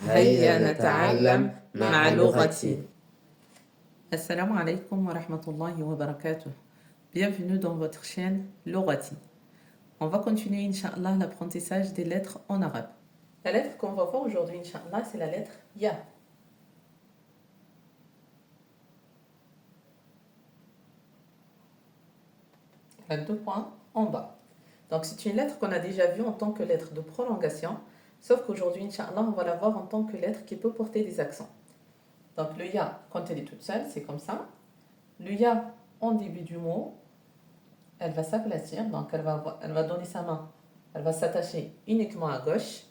هيا نتعلم مع لغتي. Assalamu alaikum wa rahmatullahi wa barakatuh. Bienvenue dans votre chaîne Logati. On va continuer, Inch'Allah, l'apprentissage des lettres en arabe. La lettre qu'on va voir aujourd'hui, Inch'Allah, c'est la lettre Ya. Elle a 2 points en bas. Donc, c'est une lettre qu'on a déjà vue en tant que lettre de prolongation, sauf qu'aujourd'hui, Inch'Allah, on va la voir en tant que lettre qui peut porter des accents. Donc, le Ya, quand elle est toute seule, c'est comme ça. Le Ya, en début du mot, elle va s'aplatir, donc elle va donner sa main, elle va s'attacher uniquement à gauche.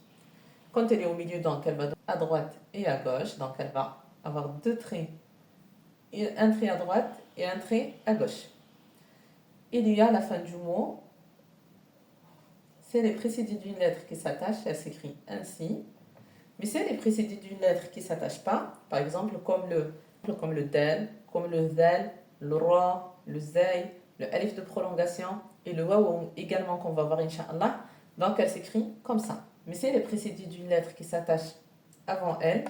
Quand elle est au milieu, donc elle va donner à droite et à gauche, donc elle va avoir 2 traits, un trait à droite et un trait à gauche. Il y a la fin du mot, si elle est précédée d'une lettre qui s'attache, elle s'écrit ainsi. Mais si elle est précédée d'une lettre qui ne s'attache pas, par exemple comme le del, comme le zal, le ra, le zay, le alif de prolongation et le waw également qu'on va voir Inch'Allah, donc elle s'écrit comme ça. Mais si elle est précédée d'une lettre qui s'attache avant elle,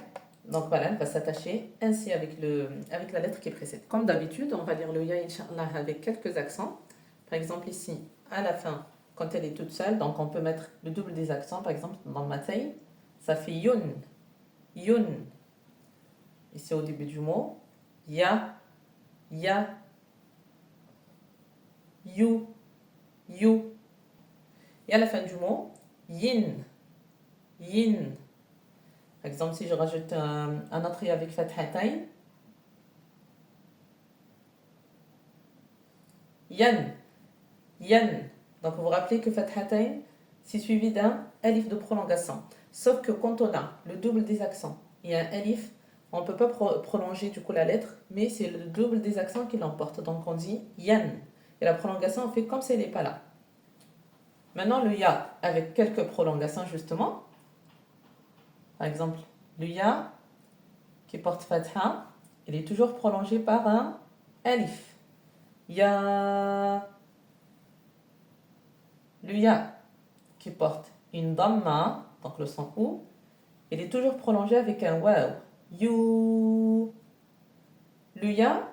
donc voilà, elle va s'attacher ainsi avec la lettre qui précède. Comme d'habitude, on va lire le ya Inch'Allah avec quelques accents. Par exemple ici, à la fin, quand elle est toute seule, donc on peut mettre le double des accents, par exemple dans Matay, ça fait yun, yun. Ici au début du mot, ya, ya, you, you. Et à la fin du mot, yin, yin. Par exemple, si je rajoute un autre avec fathatayn, yan, yan. Donc vous vous rappelez que fathatayn, c'est suivi d'un alif de prolongation. Sauf que quand on a le double des accents et un alif, on ne peut pas prolonger du coup la lettre, mais c'est le double des accents qui l'emporte. Donc on dit yan. Et la prolongation, on fait comme si elle n'est pas là. Maintenant, le ya avec quelques prolongations justement. Par exemple, le ya qui porte fatha, il est toujours prolongé par un alif. Ya. Le ya qui porte une dhamma, donc le son ou, il est toujours prolongé avec un waw. You. Le ya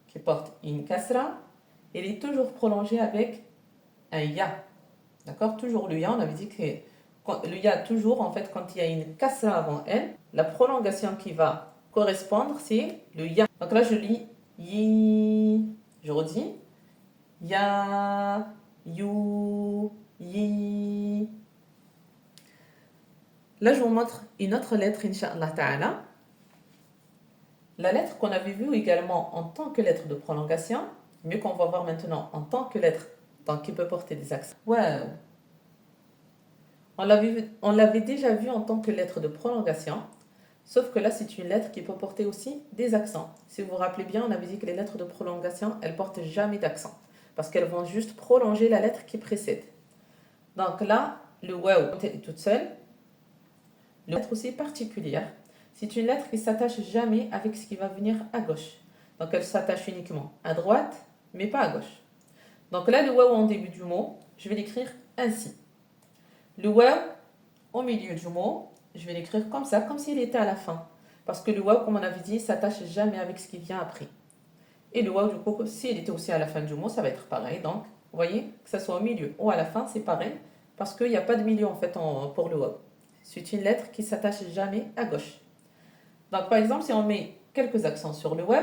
qui porte une kasra, il est toujours prolongé avec un ya. D'accord? Toujours le ya, on avait dit que le ya, toujours, en fait, quand il y a une kasra avant elle, la prolongation qui va correspondre, c'est le ya. Donc là, je lis yi, je redis, ya, you, yi. Là, je vous montre une autre lettre, Inch'Allah Ta'ala. La lettre qu'on avait vue également en tant que lettre de prolongation, mais qu'on va voir maintenant en tant que lettre donc qui peut porter des accents. Wow. On l'avait déjà vu en tant que lettre de prolongation, sauf que là, c'est une lettre qui peut porter aussi des accents. Si vous vous rappelez bien, on avait dit que les lettres de prolongation, elles ne portent jamais d'accent, parce qu'elles vont juste prolonger la lettre qui précède. Donc là, le waw est toute seule. La lettre aussi particulière, c'est une lettre qui ne s'attache jamais avec ce qui va venir à gauche. Donc elle s'attache uniquement à droite, mais pas à gauche. Donc là, le waw en début du mot, je vais l'écrire ainsi. Le waw au milieu du mot, je vais l'écrire comme ça, comme s'il était à la fin. Parce que le waw, comme on avait dit, ne s'attache jamais avec ce qui vient après. Et le waw, du coup, s'il était aussi à la fin du mot, ça va être pareil. Donc, vous voyez, que ce soit au milieu ou à la fin, c'est pareil. Parce qu'il n'y a pas de milieu, en fait, pour le waw. C'est une lettre qui ne s'attache jamais à gauche. Donc, par exemple, si on met quelques accents sur le waw,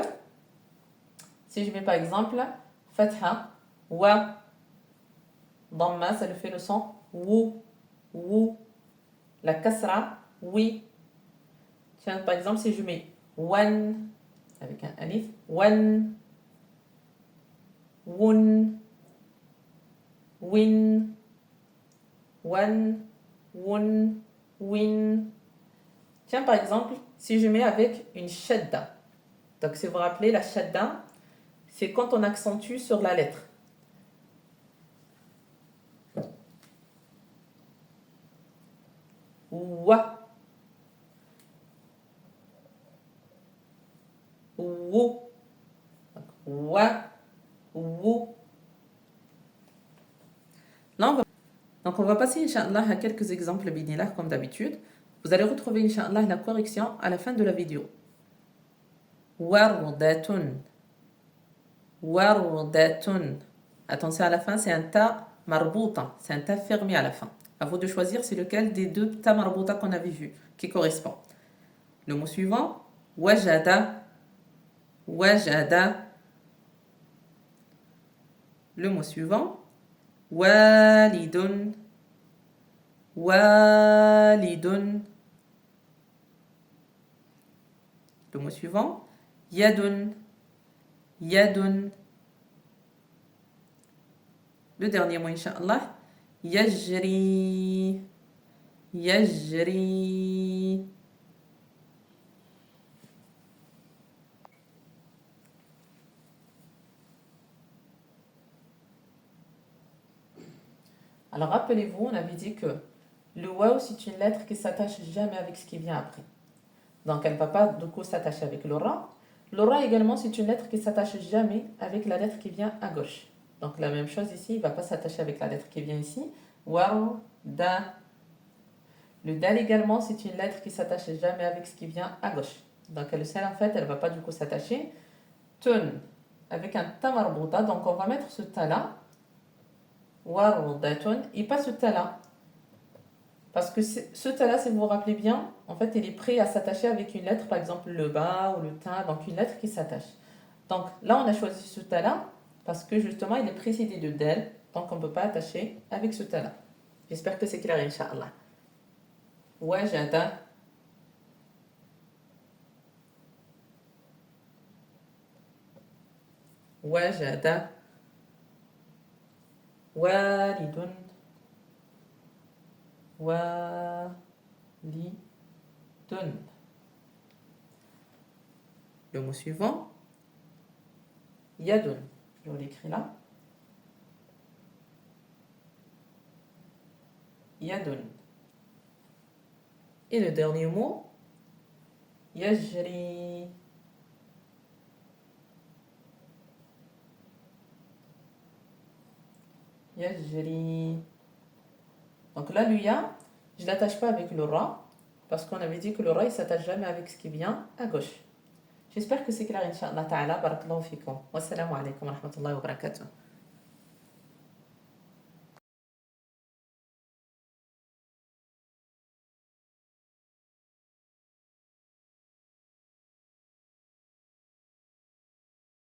si je mets par exemple fatha, wa, dhamma, ça le fait le son wou, wou. La kasra, oui. Tiens, par exemple, si je mets wan avec un alif, wan, wun, win, wan, wun, win. Tiens, par exemple, si je mets avec une shadda. Donc, si vous vous rappelez, la shadda, c'est quand on accentue sur la lettre. Wa. Wou. Wa. Wou. Donc Donc, on va passer, Inch'Allah, à quelques exemples bidnillah, comme d'habitude. Vous allez retrouver, Inch'Allah, la correction à la fin de la vidéo. Wardatun. Wardatun. Attention à la fin, c'est un ta marbouta. C'est un ta fermé à la fin. À vous de choisir c'est lequel des deux ta marbouta qu'on avait vu qui correspond. Le mot suivant, wajada. Wajada. Le mot suivant, walidun. Walidun. Le mot suivant, yadun. Yadun. Le dernier mot, Inch'Allah, yajri. Yajri. Alors rappelez-vous, on avait dit que le waw c'est une lettre qui s'attache jamais avec ce qui vient après. Donc elle ne va pas du coup s'attacher avec le ra. Le ra également c'est une lettre qui s'attache jamais avec la lettre qui vient à gauche. Donc la même chose ici, il ne va pas s'attacher avec la lettre qui vient ici. Waw, da. Le dal également c'est une lettre qui s'attache jamais avec ce qui vient à gauche. Donc elle seule en fait, elle ne va pas du coup s'attacher. Tun avec un ta marbouta, donc on va mettre ce ta là. Wardatun et pas ce ta là. Parce que ce ta là, si vous vous rappelez bien, en fait, il est prêt à s'attacher avec une lettre, par exemple le bas ou le ta, donc une lettre qui s'attache. Donc là, on a choisi ce ta là parce que justement, il est précédé de del, donc on ne peut pas attacher avec ce ta là. J'espère que c'est clair, Inch'Allah. Wajada. Wajada. Walidun. Walidun. Le mot suivant, yadun. Je vous l'écris là. Yadun. Et le dernier mot, yajri. Yajri. Donc là, le ya, je ne l'attache pas avec le ra, parce qu'on avait dit que le ra, il ne s'attache jamais avec ce qui vient à gauche. J'espère que c'est clair, Inch'Allah ta'ala. Barakallahu fikum. Wassalamu alaikum wa rahmatullahi wa barakatuh.